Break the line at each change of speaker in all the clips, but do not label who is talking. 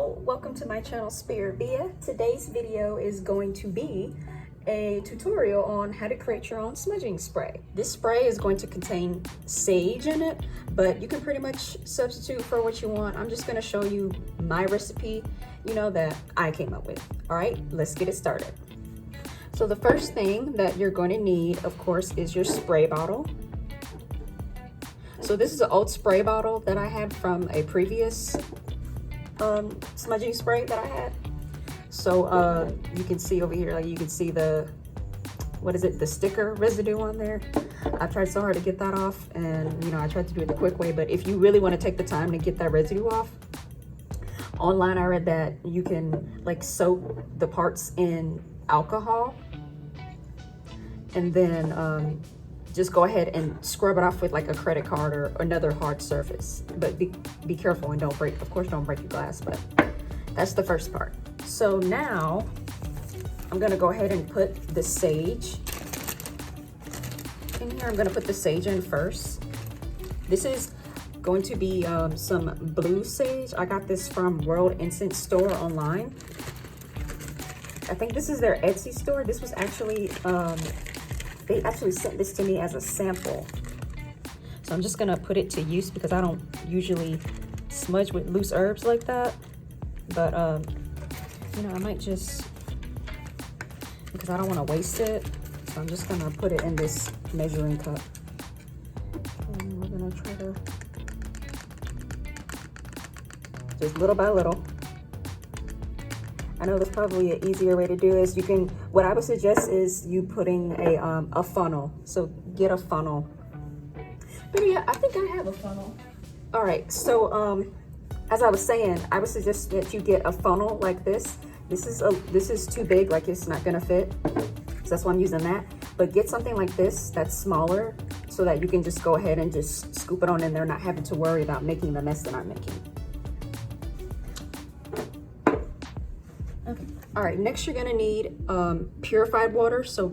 Hello, welcome to my channel Spirit Via. Today's video is going to be a tutorial on how to create your own smudging spray. This spray is going to contain sage in it, but you can pretty much substitute for what you want. I'm just going to show you my recipe, that I came up with. All right, let's get it started. So the first thing that you're going to need, of course, is your spray bottle. So this is an old spray bottle that I had from a previous smudging spray that I had. So you can see over here, you can see the sticker residue on there. I tried so hard to get that off, and I tried to do it the quick way, but if you really want to take the time to get that residue off, online I read that you can soak the parts in alcohol and then just go ahead and scrub it off with a credit card or another hard surface. But be careful and don't break your glass, but that's the first part. So now I'm gonna go ahead and put the sage in here. I'm gonna put the sage in first. This is going to be some blue sage. I got this from World Incense Store online. I think this is their Etsy store. This was actually, they actually sent this to me as a sample. So I'm just gonna put it to use because I don't usually smudge with loose herbs like that. But, I might just, because I don't wanna waste it. So I'm just gonna put it in this measuring cup. And we're gonna try to, just little by little. I know there's probably an easier way to do this. What I would suggest is you putting a funnel. So get a funnel. But yeah, I think I have a funnel. All right, so as I was saying, I would suggest that you get a funnel like this. This is too big, it's not gonna fit. So that's why I'm using that. But get something like this that's smaller so that you can just go ahead and just scoop it on in there, not having to worry about making the mess that I'm making. Okay. All right, next you're gonna need purified water. So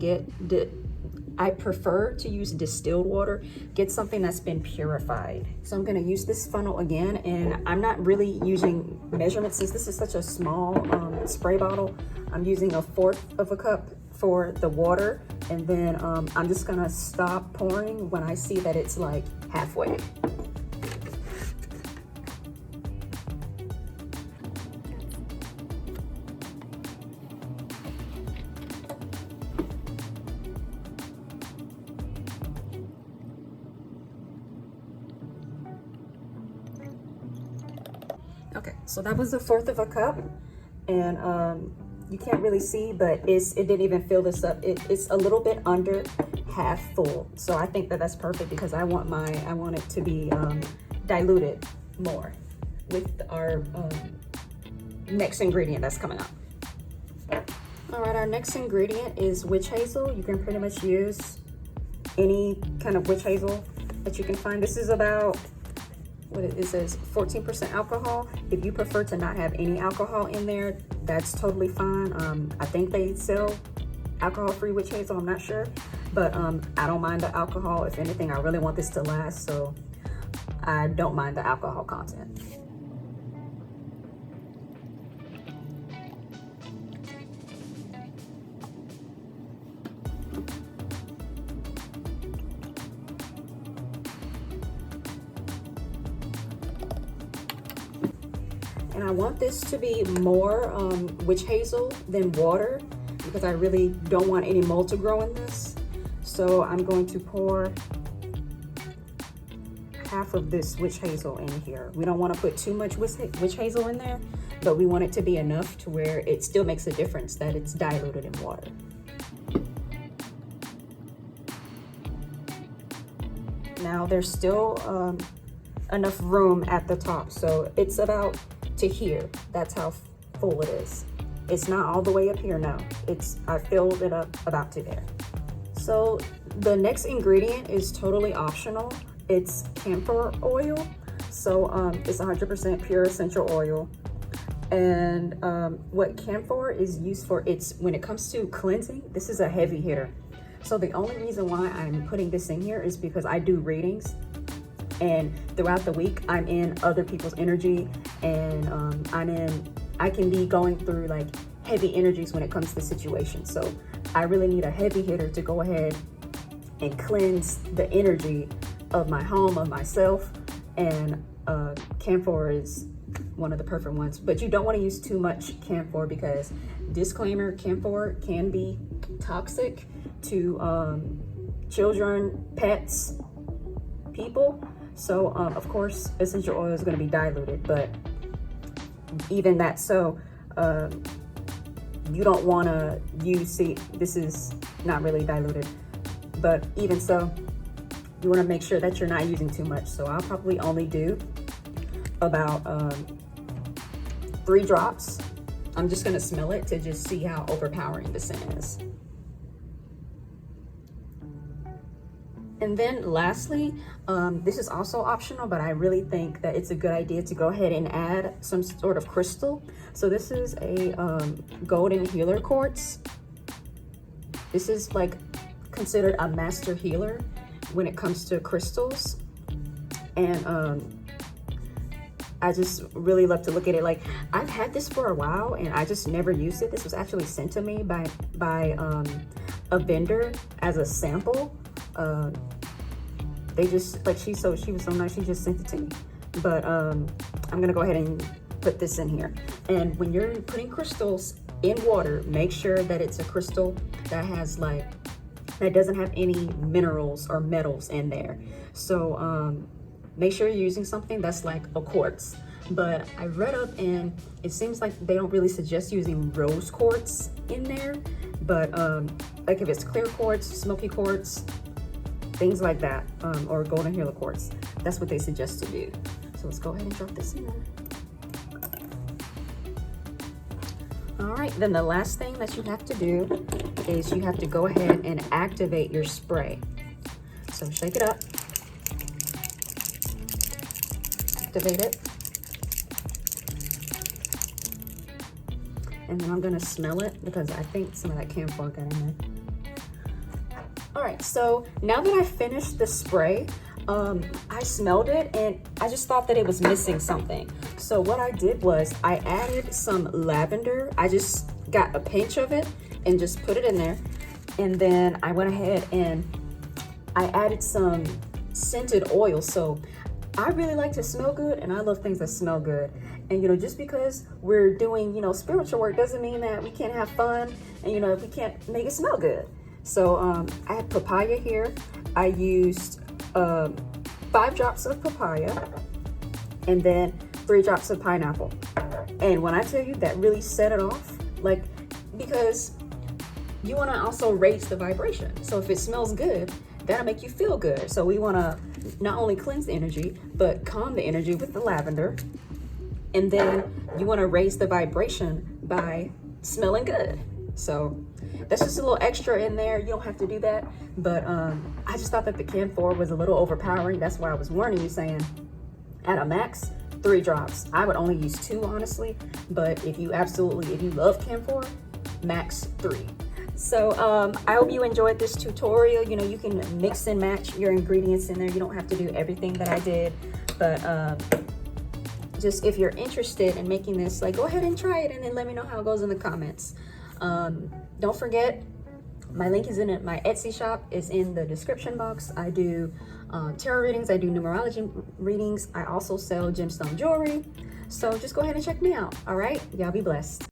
I prefer to use distilled water. Get something that's been purified. So I'm gonna use this funnel again, and I'm not really using measurements since this is such a small spray bottle. I'm using 1/4 of a cup for the water, and then I'm just gonna stop pouring when I see that it's halfway. Okay, so that was 1/4 of a cup, and you can't really see, but it didn't even fill this up. It's a little bit under half full, so I think that's perfect because I want it to be diluted more with our next ingredient that's coming up. All right, our next ingredient is witch hazel. You can pretty much use any kind of witch hazel that you can find. This is about, it says 14% alcohol. If you prefer to not have any alcohol in there, that's totally fine. I think they sell alcohol-free witch hazel, I'm not sure, but I don't mind the alcohol. If anything, I really want this to last, so I don't mind the alcohol content. And I want this to be more witch hazel than water because I really don't want any mold to grow in this. So I'm going to pour half of this witch hazel in here. We don't want to put too much witch hazel in there, but we want it to be enough to where it still makes a difference that it's diluted in water. Now there's still enough room at the top, so it's about to here. That's how full it is. It's not all the way up here now. I filled it up about to there. So the next ingredient is totally optional. It's camphor oil. So it's 100% pure essential oil. And what camphor is used for, when it comes to cleansing, this is a heavy hitter. So the only reason why I'm putting this in here is because I do readings, and throughout the week I'm in other people's energy, and I'm in I can be going through like heavy energies when it comes to situations. So I really need a heavy hitter to go ahead and cleanse the energy of my home, of myself, and camphor is one of the perfect ones. But you don't want to use too much camphor because, disclaimer, camphor can be toxic to children, pets, people. So of course essential oil is going to be diluted, but even that, so you don't want to use, see, this is not really diluted, but even so, you want to make sure that you're not using too much. So I'll probably only do about 3 drops. I'm just going to smell it to just see how overpowering the scent is. And then lastly, this is also optional, but I really think that it's a good idea to go ahead and add some sort of crystal. So this is a golden healer quartz. This is like considered a master healer when it comes to crystals. And I just really love to look at it. Like, I've had this for a while and I just never used it. This was actually sent to me by a vendor as a sample. They just, like, she was so nice, she just sent it to me. But I'm gonna go ahead and put this in here. And when you're putting crystals in water, make sure that it's a crystal that has like, that doesn't have any minerals or metals in there. So make sure you're using something that's like a quartz. But I read up and it seems like they don't really suggest using rose quartz in there. But like if it's clear quartz, smoky quartz, things like that, or golden healer quartz, that's what they suggest to do. So let's go ahead and drop this in. All right, then the last thing that you have to do is you have to go ahead and activate your spray. So shake it up, activate it, and then I'm gonna smell it because I think some of that camphor got in there. All right, so now that I finished the spray, I smelled it and I just thought that it was missing something. So what I did was I added some lavender. I just got a pinch of it and just put it in there. And then I went ahead and I added some scented oil. So I really like to smell good and I love things that smell good. And, you know, just because we're doing, you know, spiritual work doesn't mean that we can't have fun and, you know, we can't make it smell good. So I have papaya here. I used 5 drops of papaya and then 3 drops of pineapple. And when I tell you, that really set it off, like, because you want to also raise the vibration. So if it smells good, that'll make you feel good. So we want to not only cleanse the energy, but calm the energy with the lavender. And then you want to raise the vibration by smelling good. So that's just a little extra in there. You don't have to do that. But I just thought that the camphor was a little overpowering. That's why I was warning you, saying at a max, 3 drops. I would only use 2, honestly. But if you love camphor, max 3. So I hope you enjoyed this tutorial. You know, you can mix and match your ingredients in there. You don't have to do everything that I did. But just if you're interested in making this, like, go ahead and try it and then let me know how it goes in the comments. Don't forget, my link is in it. My Etsy shop is in the description box. I do tarot readings. I do numerology readings. I also sell gemstone jewelry. So just go ahead and check me out. All right, y'all be blessed.